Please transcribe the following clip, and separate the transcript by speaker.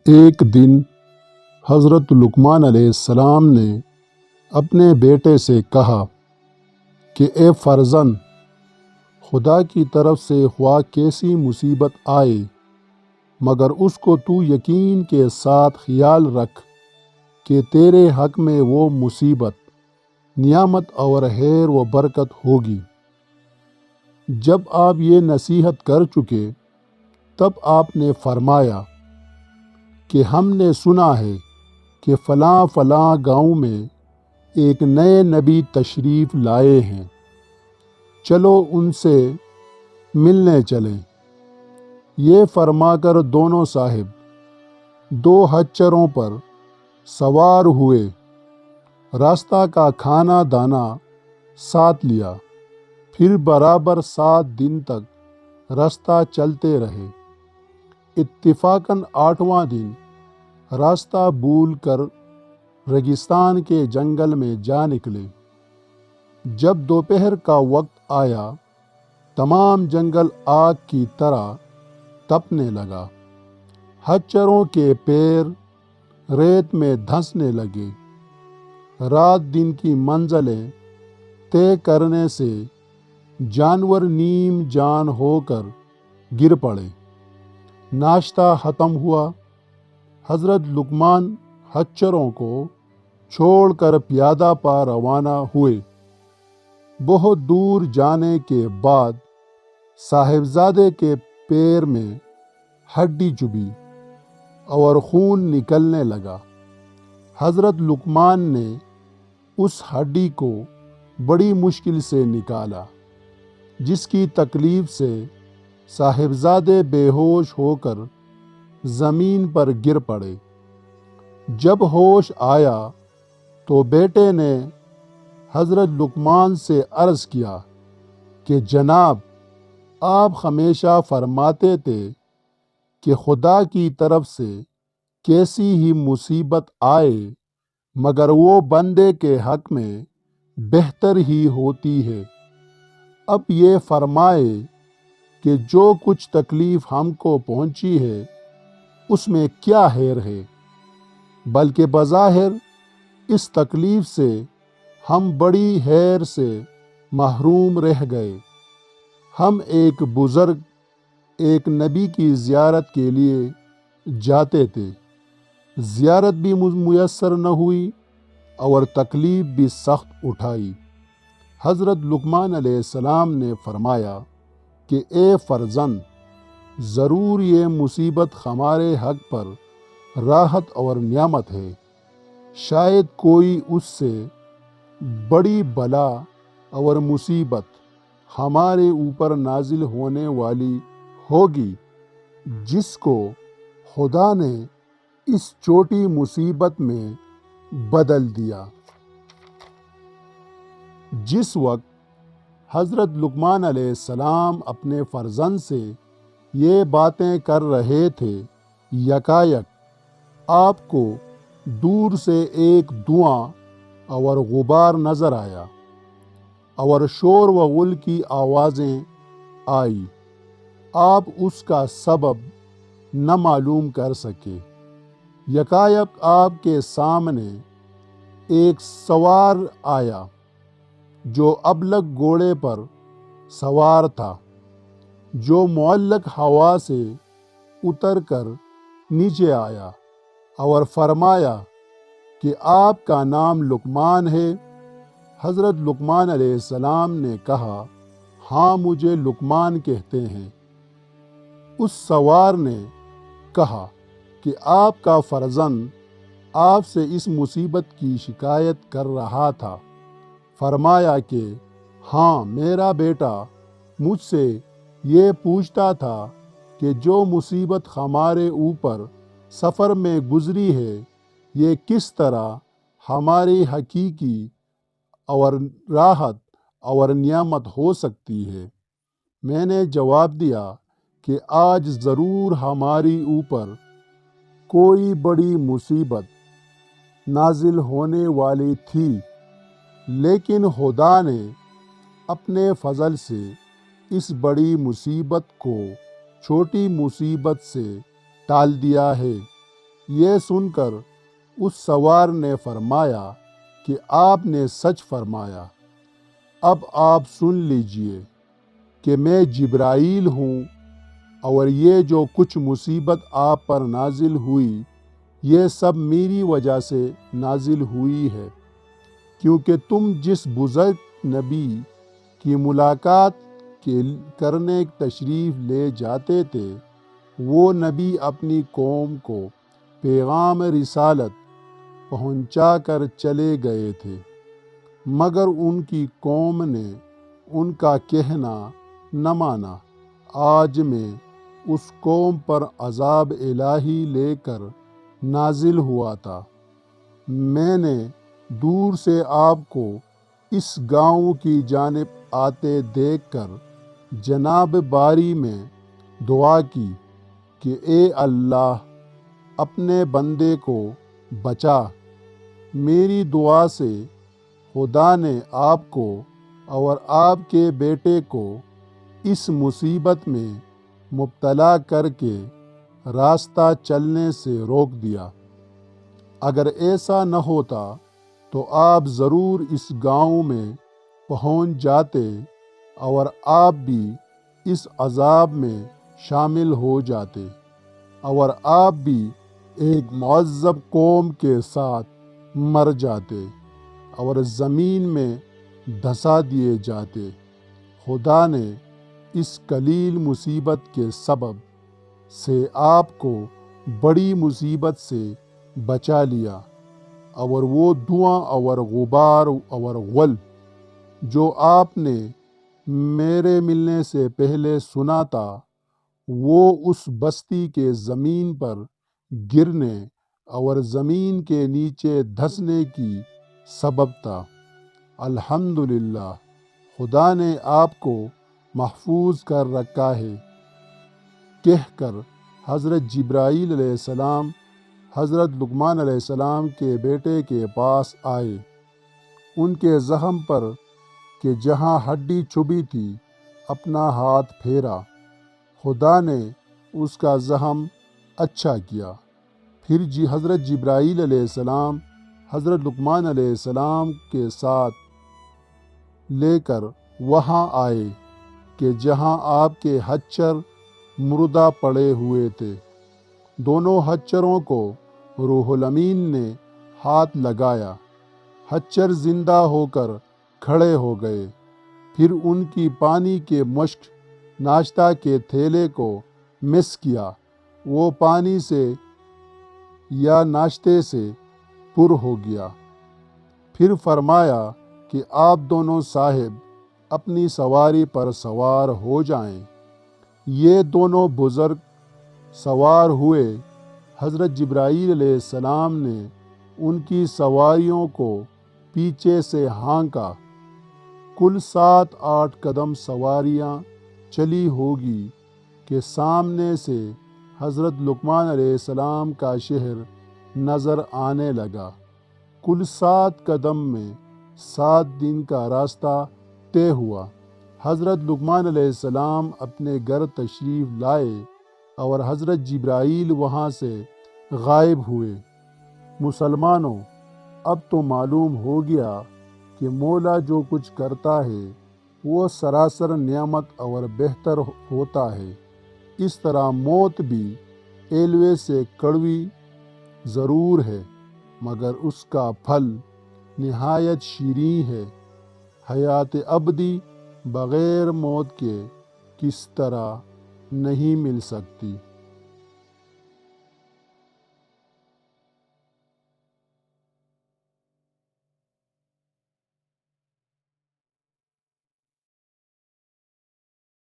Speaker 1: ایک دن حضرت لقمان علیہ السلام نے اپنے بیٹے سے کہا کہ اے فرزند، خدا کی طرف سے خواہ کیسی مصیبت آئے مگر اس کو تو یقین کے ساتھ خیال رکھ کہ تیرے حق میں وہ مصیبت نعمت اور خیر و برکت ہوگی۔ جب آپ یہ نصیحت کر چکے تب آپ نے فرمایا کہ ہم نے سنا ہے کہ فلاں فلاں گاؤں میں ایک نئے نبی تشریف لائے ہیں، چلو ان سے ملنے چلیں۔ یہ فرما کر دونوں صاحب 2 خچروں پر سوار ہوئے، راستہ کا کھانا دانا ساتھ لیا، پھر برابر 7 دن تک راستہ چلتے رہے۔ اتفاقاً 8واں دن راستہ بھول کر ریگستان کے جنگل میں جا نکلے۔ جب دوپہر کا وقت آیا، تمام جنگل آگ کی طرح تپنے لگا، خچروں کے پیر ریت میں دھنسنے لگے۔ رات دن کی منزلیں طے کرنے سے جانور نیم جان ہو کر گر پڑے۔ ناشتہ ختم ہوا، حضرت لقمان خچروں کو چھوڑ کر پیادہ پا روانہ ہوئے۔ بہت دور جانے کے بعد صاحبزادے کے پیر میں ہڈی چبھی اور خون نکلنے لگا۔ حضرت لقمان نے اس ہڈی کو بڑی مشکل سے نکالا، جس کی تکلیف سے صاحبزادے بے ہوش ہو کر زمین پر گر پڑے۔ جب ہوش آیا تو بیٹے نے حضرت لقمان سے عرض کیا کہ جناب، آپ ہمیشہ فرماتے تھے کہ خدا کی طرف سے کیسی ہی مصیبت آئے مگر وہ بندے کے حق میں بہتر ہی ہوتی ہے۔ اب یہ فرمائے کہ جو کچھ تکلیف ہم کو پہنچی ہے اس میں کیا خیر ہے، بلکہ بظاہر اس تکلیف سے ہم بڑی خیر سے محروم رہ گئے۔ ہم ایک بزرگ ایک نبی کی زیارت کے لیے جاتے تھے، زیارت بھی میسر نہ ہوئی اور تکلیف بھی سخت اٹھائی۔ حضرت لقمان علیہ السلام نے فرمایا کہ اے فرزند، ضرور یہ مصیبت ہمارے حق پر راحت اور نعمت ہے، شاید کوئی اس سے بڑی بلا اور مصیبت ہمارے اوپر نازل ہونے والی ہوگی، جس کو خدا نے اس چھوٹی مصیبت میں بدل دیا۔ جس وقت حضرت لقمان علیہ السلام اپنے فرزند سے یہ باتیں کر رہے تھے، یکایک آپ کو دور سے ایک دھواں اور غبار نظر آیا اور شور و غل کی آوازیں آئی۔ آپ اس کا سبب نہ معلوم کر سکے۔ یکایک آپ کے سامنے ایک سوار آیا جو ابلق گھوڑے پر سوار تھا، جو معلق ہوا سے اتر کر نیچے آیا اور فرمایا کہ آپ کا نام لقمان ہے؟ حضرت لقمان علیہ السلام نے کہا، ہاں، مجھے لقمان کہتے ہیں۔ اس سوار نے کہا کہ آپ کا فرزند آپ سے اس مصیبت کی شکایت کر رہا تھا۔ فرمایا کہ ہاں، میرا بیٹا مجھ سے یہ پوچھتا تھا کہ جو مصیبت ہمارے اوپر سفر میں گزری ہے یہ کس طرح ہماری حقیقی اور راحت اور نعمت ہو سکتی ہے۔ میں نے جواب دیا کہ آج ضرور ہماری اوپر کوئی بڑی مصیبت نازل ہونے والی تھی، لیکن خدا نے اپنے فضل سے اس بڑی مصیبت کو چھوٹی مصیبت سے ٹال دیا ہے۔ یہ سن کر اس سوار نے فرمایا کہ آپ نے سچ فرمایا، اب آپ سن لیجئے کہ میں جبرائیل ہوں، اور یہ جو کچھ مصیبت آپ پر نازل ہوئی یہ سب میری وجہ سے نازل ہوئی ہے، کیونکہ تم جس بزرگ نبی کی ملاقات کرنے تشریف لے جاتے تھے، وہ نبی اپنی قوم کو پیغام رسالت پہنچا کر چلے گئے تھے، مگر ان کی قوم نے ان کا کہنا نہ مانا۔ آج میں اس قوم پر عذاب الہی لے کر نازل ہوا تھا۔ میں نے دور سے آپ کو اس گاؤں کی جانب آتے دیکھ کر جناب باری میں دعا کی کہ اے اللہ، اپنے بندے کو بچا۔ میری دعا سے خدا نے آپ کو اور آپ کے بیٹے کو اس مصیبت میں مبتلا کر کے راستہ چلنے سے روک دیا۔ اگر ایسا نہ ہوتا تو آپ ضرور اس گاؤں میں پہنچ جاتے اور آپ بھی اس عذاب میں شامل ہو جاتے، اور آپ بھی ایک معذب قوم کے ساتھ مر جاتے اور زمین میں دھسا دیے جاتے۔ خدا نے اس قلیل مصیبت کے سبب سے آپ کو بڑی مصیبت سے بچا لیا، اور وہ دھواں اور غبار اور غل جو آپ نے میرے ملنے سے پہلے سنا تھا، وہ اس بستی کے زمین پر گرنے اور زمین کے نیچے دھسنے کی سبب تھا۔ الحمدللہ، خدا نے آپ کو محفوظ کر رکھا ہے، کہہ کر حضرت جبرائیل علیہ السلام حضرت لقمان علیہ السلام کے بیٹے کے پاس آئے۔ ان کے زخم پر کہ جہاں ہڈی چبھی تھی اپنا ہاتھ پھیرا، خدا نے اس کا زخم اچھا کیا۔ پھر حضرت جبرائیل علیہ السلام حضرت لقمان علیہ السلام کے ساتھ لے کر وہاں آئے کہ جہاں آپ کے خچر مردہ پڑے ہوئے تھے۔ دونوں خچروں کو روح الامین نے ہاتھ لگایا، خچر زندہ ہو کر کھڑے ہو گئے۔ پھر ان کی پانی کے مشک ناشتہ کے تھیلے کو مس کیا، وہ پانی سے یا ناشتے سے پر ہو گیا۔ پھر فرمایا کہ آپ دونوں صاحب اپنی سواری پر سوار ہو جائیں۔ یہ دونوں بزرگ سوار ہوئے۔ حضرت جبرائیل علیہ السلام نے ان کی سواریوں کو پیچھے سے ہانکا۔ کل 7-8 قدم سواریاں چلی ہوگی کہ سامنے سے حضرت لقمان علیہ السلام کا شہر نظر آنے لگا۔ کل 7 قدم میں 7 دن کا راستہ طے ہوا۔ حضرت لقمان علیہ السلام اپنے گھر تشریف لائے اور حضرت جبرائیل وہاں سے غائب ہوئے۔ مسلمانوں، اب تو معلوم ہو گیا کہ مولا جو کچھ کرتا ہے وہ سراسر نعمت اور بہتر ہوتا ہے۔ اس طرح موت بھی ایلوے سے کڑوی ضرور ہے، مگر اس کا پھل نہایت شیریں ہے۔ حیات ابدی بغیر موت کے کس طرح نہیں مل سکتی۔